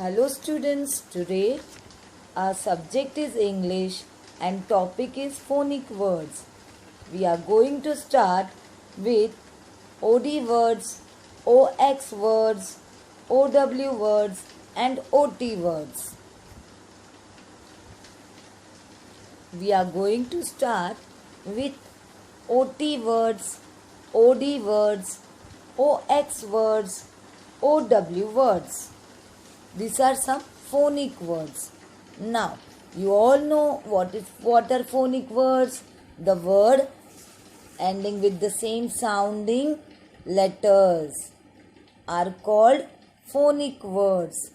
Hello students, today our subject is English and topic is phonic words. We are going to start with OD words, OX words, OW words and OT words. We are going to start with OT words, OD words, OX words, OW words. These are some phonic words. Now, you all know what are phonic words? The word ending with the same sounding letters are called phonic words.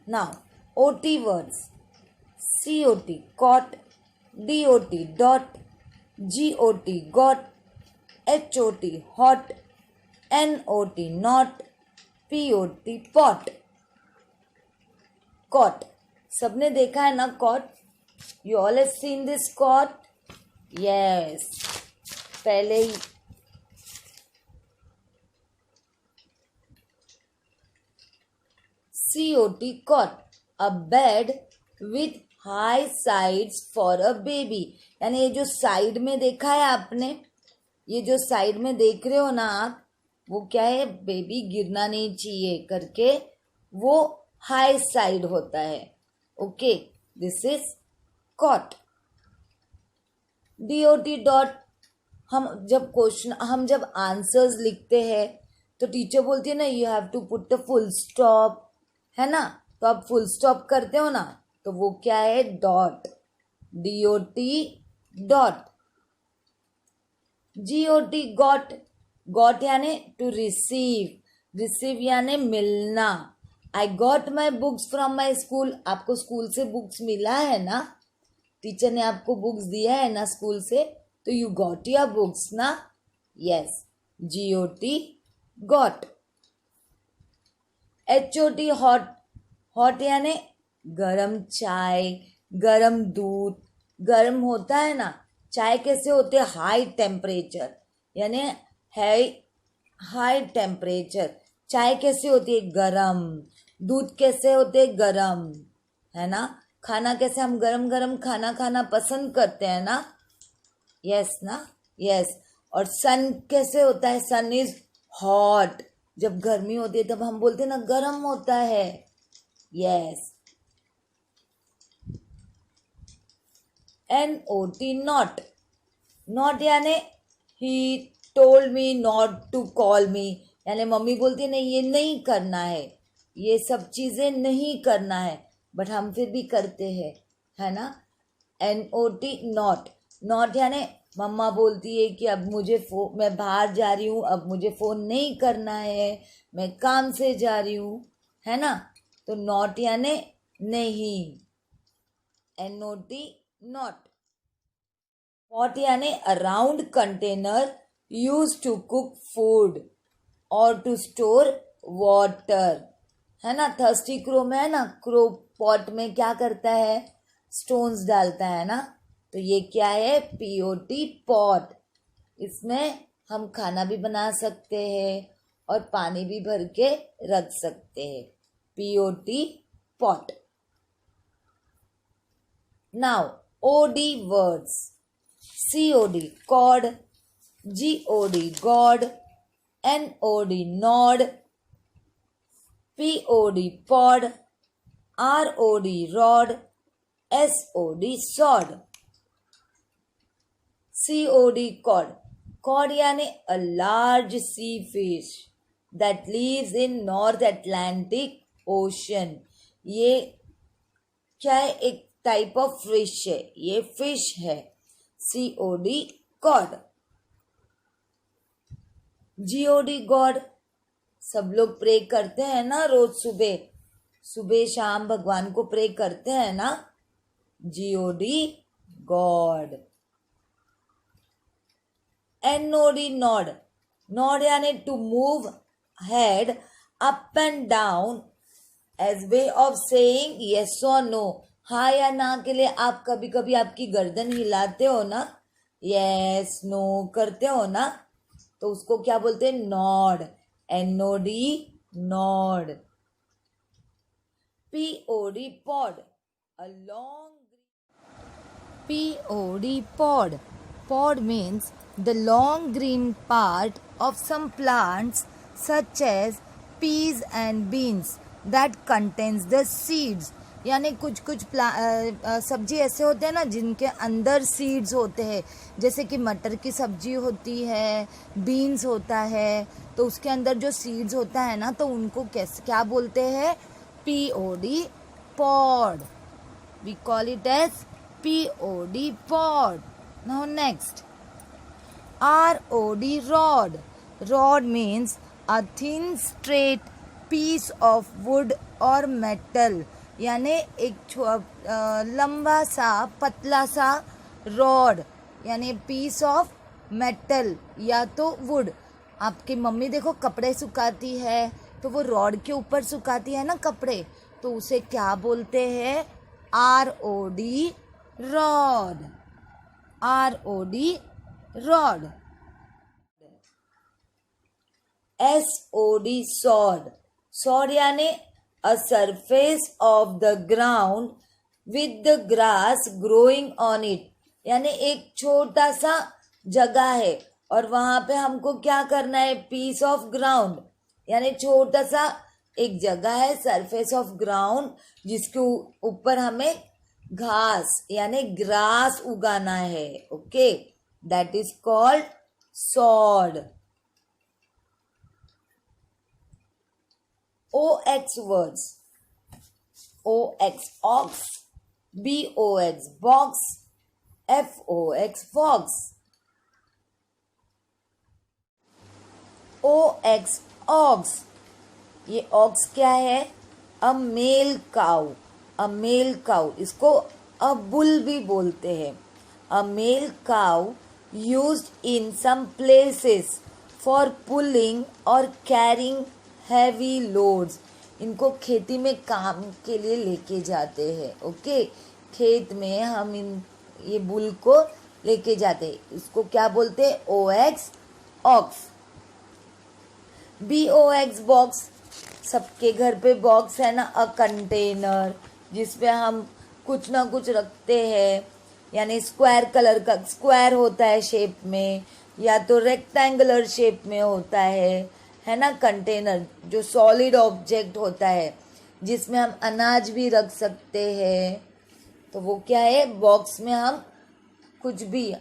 Now, OT words. COT, cot, DOT, dot, GOT, got, HOT, hot, NOT, not, POT, pot. Cot, सबने देखा है ना cot? You all have seen this cot? Yes, पहले ही COT, cot, a bed with high sides for a baby. यानी ये जो side में देखा है आपने, ये जो साइड में देख रहे हो ना आप, वो क्या है? बेबी गिरना नहीं चाहिए करके वो हाई साइड होता है. Okay, this is cot. DOT, dot. हम जब आंसर्स लिखते हैं तो टीचर बोलती है ना, you have to put the full stop, है ना? तो आप फुल स्टॉप करते हो ना, तो वो क्या है? Dot. DOT, dot. GOT, got. Got यानी टू रिसीव. रिसीव यानी मिलना. I got my books from my school. आपको स्कूल से बुक्स मिला है ना? टीचर ने आपको बुक्स दिया है ना स्कूल से, तो यू गॉट योर बुक्स ना? Yes, GOT, got. HOT, hot. Hot यानी गरम चाय, गरम दूध. गरम होता है ना, चाय कैसे होते हैं? हाई टेम्परेचर, यानी हाई टेम्परेचर. चाय कैसे होती है? गरम. दूध कैसे होते? गरम, है ना? खाना कैसे? हम गरम गरम खाना खाना पसंद करते हैं ना? यस ना? यस. और सन कैसे होता है? सन इज हॉट. जब गर्मी होती है तब हम बोलते हैं ना, गरम होता है. यस. NOT, not. नॉट यानी he told me not to call me. यानी मम्मी बोलती है नहीं, ये नहीं करना है, ये सब चीज़ें नहीं करना है, बट हम फिर भी करते हैं, है ना? NOT, not. नॉट यानी मम्मा बोलती है कि अब मैं बाहर जा रही हूँ, अब मुझे फ़ोन नहीं करना है, मैं काम से जा रही हूँ, है ना? तो नॉट यानी नहीं. NOT, not. पॉट यानी a round container use to cook food और टू स्टोर वाटर, है ना? थर्स्टी क्रो में है ना, क्रो पॉट में क्या करता है? स्टोन्स डालता है ना. तो ये क्या है? POT, pot. इसमें हम खाना भी बना सकते हैं और पानी भी भर के रख सकते हैं. POT, pot. Now OD words. COD, cod. GOD, god. NOD, nod. POD, pod. ROD, rod. SOD, sod. COD, cod. Cod यानी a large sea fish that lives in North Atlantic Ocean. ये क्या है? एक टाइप ऑफ फिश है, ये fish है. COD, cod. GOD, God. सब लोग प्रे करते हैं ना रोज सुबह, सुबह शाम भगवान को प्रे करते हैं ना? GOD, god. NOD, nod. Nod यानी to move head up and down as way of saying yes और नो. हाँ या ना के लिए आप कभी कभी आपकी गर्दन हिलाते हो ना, यस नो करते हो ना, तो उसको क्या बोलते हैं? Nord. NOD, nod. Pod, pod, a long pod. Pod means the long green part of some plants such as peas and beans that contains the seeds. यानी कुछ कुछ सब्जी ऐसे होते हैं ना जिनके अंदर सीड्स होते हैं, जैसे कि मटर की सब्जी होती है, बीन्स होता है, तो उसके अंदर जो सीड्स होता है ना, तो उनको क्या बोलते हैं? POD, pod. We call it as POD, pod. Now next, ROD, rod. Rod means a thin straight piece of wood or metal. यानी एक लंबा सा पतला सा रॉड, यानी पीस ऑफ मेटल या तो वुड. आपकी मम्मी देखो कपड़े सुखाती है तो वो रॉड के ऊपर सुखाती है ना कपड़े, तो उसे क्या बोलते हैं? ROD, rod. ROD, rod. SOD, sod. Sod यानी a surface of the ground with the grass growing on it. यानी एक छोटा सा जगह है और वहां पे हमको क्या करना है? पीस ऑफ ग्राउंड, यानी छोटा सा एक जगह है, सरफेस ऑफ ग्राउंड, जिसके ऊपर हमें घास यानी ग्रास उगाना है. Okay, that is called sawed. OX words. OX, ox. BOX, box. FOX, fox. OX, ox. ये ox क्या है? A male cow. A male cow. इसको a bull भी बोलते हैं. A male cow used in some places for pulling or carrying heavy loads. इनको खेती में काम के लिए लेके जाते हैं. ओके, खेत में हम ये बुल को लेके जाते हैं. इसको क्या बोलते हैं? OX, ox. BOX, box. सबके घर पे बॉक्स है ना, अ कंटेनर, जिसपे हम कुछ ना कुछ रखते हैं. यानी स्क्वायर कलर का स्क्वायर होता है शेप में, या तो रेक्टेंगुलर शेप में होता है ना. कंटेनर जो सॉलिड ऑब्जेक्ट होता है जिसमें हम अनाज भी रख सकते हैं, तो वो क्या है? बॉक्स में हम कुछ भी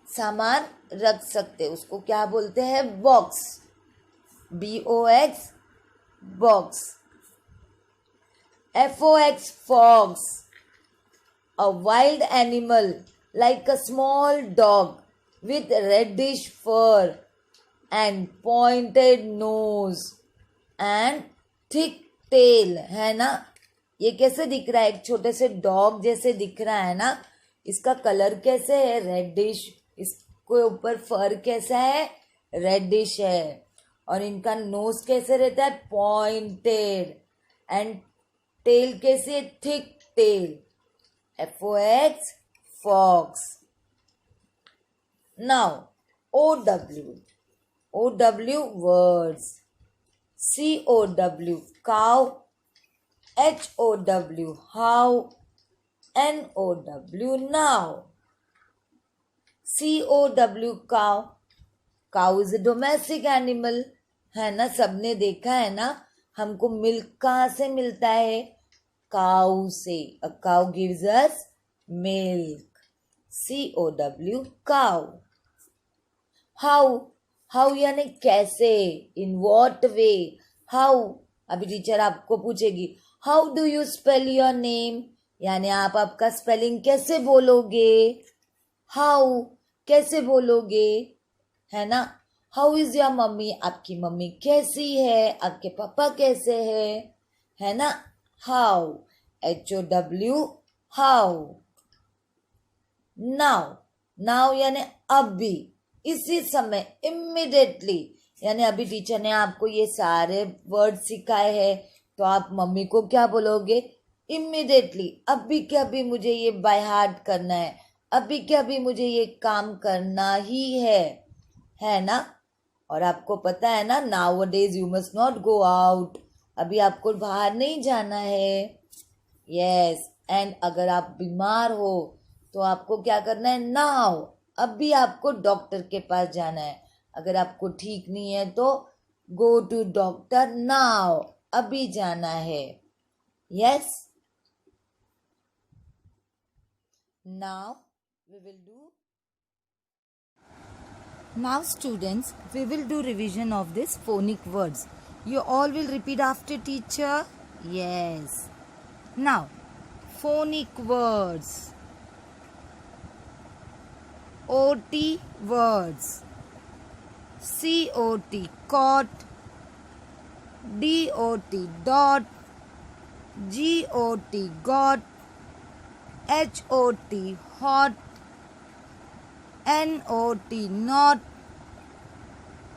सामान रख सकते हैं, उसको क्या बोलते हैं? Box. BOX, box. FOX, fox. A wild animal like a small dog with reddish fur and pointed nose and thick tail. है ना, ये कैसे दिख रहा है? एक छोटे से डॉग जैसे दिख रहा है ना. इसका कलर कैसे है? रेडिश. इसके ऊपर फर कैसा है? रेडिश है. और इनका नोज कैसे रहता है? पॉइंटेड. एंड टेल कैसे? Thick tail. FOX, fox. Now OW. OW words. COW, cow. HOW, how. NOW, now. COW, cow. Cow is a domestic animal. है ना, सबने देखा है ना. हमको मिल्क कहाँ से मिलता है? काऊ से. A cow gives us milk. COW, cow. How. How यानी कैसे? In what way? How. अभी टीचर आपको पूछेगी How do you spell your name? यानी आप आपका स्पेलिंग कैसे बोलोगे? How कैसे बोलोगे, है ना. How is your mummy? आपकी मम्मी कैसी है? आपके पापा कैसे है ना. How. HOW, how. Now. Now यानी अभी, इसी समय, इमीडिएटली. यानी अभी टीचर ने आपको ये सारे वर्ड सिखाए हैं, तो आप मम्मी को क्या बोलोगे? इमीडिएटली. अभी के अभी मुझे ये बाय हार्ट करना है, अभी के अभी मुझे ये काम करना ही है ना. और आपको पता है ना, now days you must not go out. अभी आपको बाहर नहीं जाना है। यस, एंड अगर आप बीमार हो तो आपको क्या करना है? नाउ, अभी आपको डॉक्टर के पास जाना है। अगर आपको ठीक नहीं है तो गो टू डॉक्टर नाउ, अभी जाना है। Yes, now we will do Now students, we will do revision of this phonic words. You all will repeat after teacher? Yes. Now, phonic words. OT words. COT, cot. DOT, dot. GOT, got. HOT, hot. NOT, not.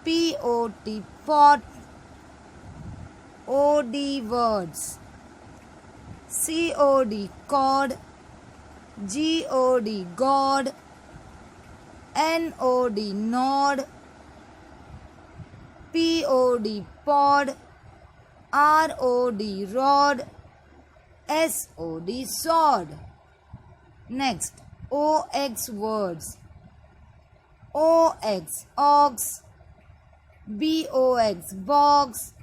POT, pot. OD words. COD, cod. GOD, god. NOD, nod. POD, pod. ROD, rod. SOD, sword. Next, OX words. OX, ox. BOX, box.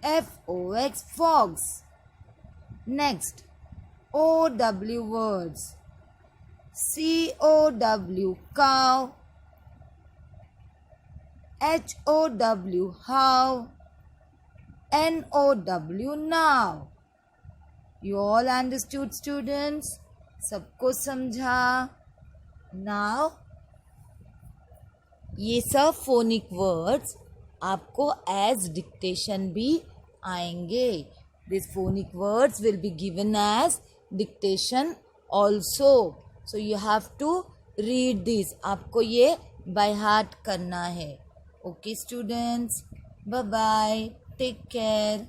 FOX, fox. Next, OW words. COW, cow. HOW, how. NOW, now. You all understood students? सबको समझा? Now, ये सब phonic words आपको as dictation भी आएंगे. This phonic words will be given as dictation also. So you have to read this. आपको ये by heart करना है. Okay students, bye bye, take care.